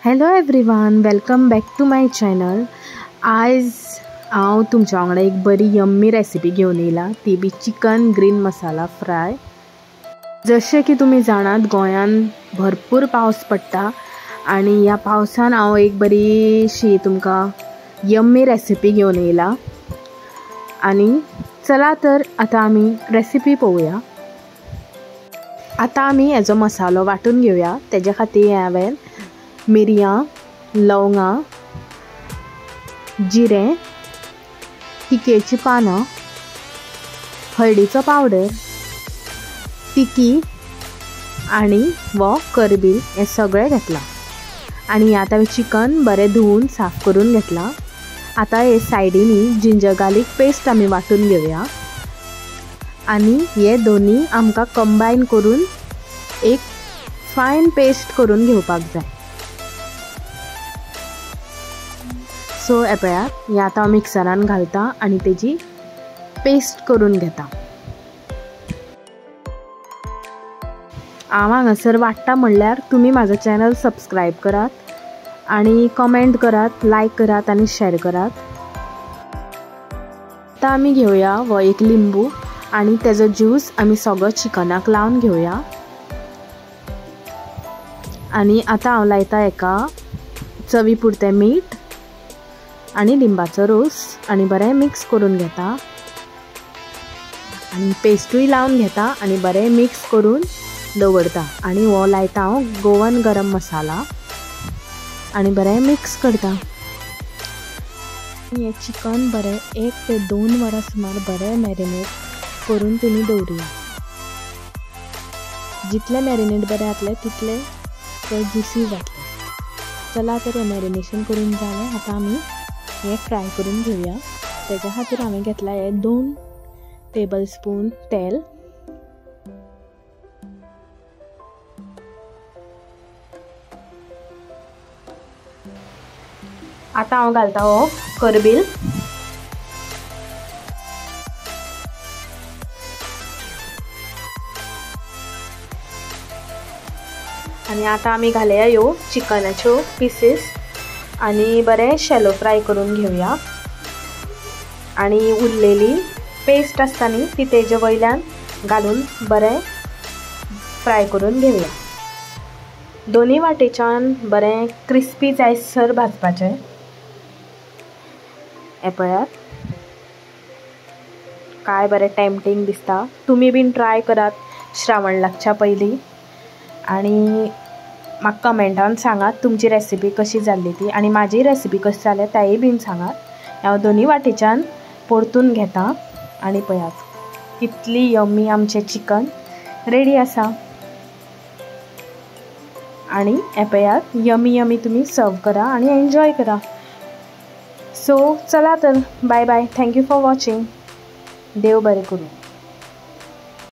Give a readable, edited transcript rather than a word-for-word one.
Hello everyone, welcome back to my channel. आज हांव तुमच्या वांगडा एक बरी यम्मी रेसिपी घेवन येयला, ती बी चिकन ग्रीन मसाला फ्राय। जशें की तुमी जाणात गोंयान भरपूर पावस पडटा आणि ह्या पावसान हांव एक बरीशी तुमकां यम्मी रेसिपी घेवन येयला। आणि चला तर आतां आमी रेसिपी पळोवया। आतां आमी हेजो मसालो वांटून घेवया। तेज्या खातीर हांवें मिरयां, लवंगां, जिरें, तिकेची पानां, हळदीचो पावडर, तिकी आनी वो करबील हें सगळें घेतलां। आनी आतां हांवें चिकन बरें धुवून साफ करून घेतलां। आतां हे सायडीनी जिंजर गार्लीक पेस्ट आमी वांटून घेवया आनी हे दोनी आमकां कंबायन करून एक फायन पेस्ट करून घेवपाक जाय। सो हे पळयात, हें आतां हांव मिक्सरान घालता आनी तेजी पेस्ट करून घेता। हांव हांगासर वाडटा म्हणल्यार तुमी म्हाजो चॅनल सबस्क्रायब करात आनी कमेंट करात, लायक करात आनी शेअर करात। आतां आमी घेवया वो एक लिंबू आनी तेजो ज्यूस आमी सगळो चिकनाक लावन घेवया। आनी आतां हांव लायता हेका चवी पुरतें मीठ आनी लिंबाचो रोस आनी बरें मिक्स करून घेता आनी पेस्टूय लावन घेता आनी बरें मिक्स करून दवरता। आनी हो लायता हांव गोवन गरम मसाला आनी बरें मिक्स करता। हें चिकन बरें 1 ते 2 वरां सुमार बरें मॅरिनेट करून तुमी दवरया। जितलें मॅरिनेट बरें जातलें तितलें तें जुसी जातलें। चला तर हें मॅरिनेशन करून जालें। आतां आमी हें फ्राय करून घेवया। तेज्या खातीर हांवें घेतला हे 2 टेबल स्पून तेल, आतां हांव घालता हो करबील आनी आतां आमी घालया ह्यो चिकनाच्यो पीसीस आनी बरें शॅलो फ्राय करून घेवया। आनी उरलेली पेस्ट आसता न्ही ती तेजे वयल्यान घालून बरें फ्राय करून घेवया। दोनी वाटेच्यान बरें क्रिस्पी जायसर भाजपाचें। हे पळयात, काय बरें टेम्पटींग दिसता। तुमी बीन ट्राय करात श्रावण लागच्या पयलीं आनी म्हाका कमेंटान सांगात तुमची रेसिपी कशी जाल्ली ती आनी म्हाजी रेसिपी कशी जाल्या तायी बीन सांगात। हांव दोनी वाटेच्यान परतून घेता आनी पळयात कितली यम्मी आमचें चिकन रेडी आसा। आनी हे पळयात यम्मी यम्मी तुमी सर्व करा आनी एन्जॉय करा। सो चला तर, bye bye, thank you for watching. देव बरें करूं।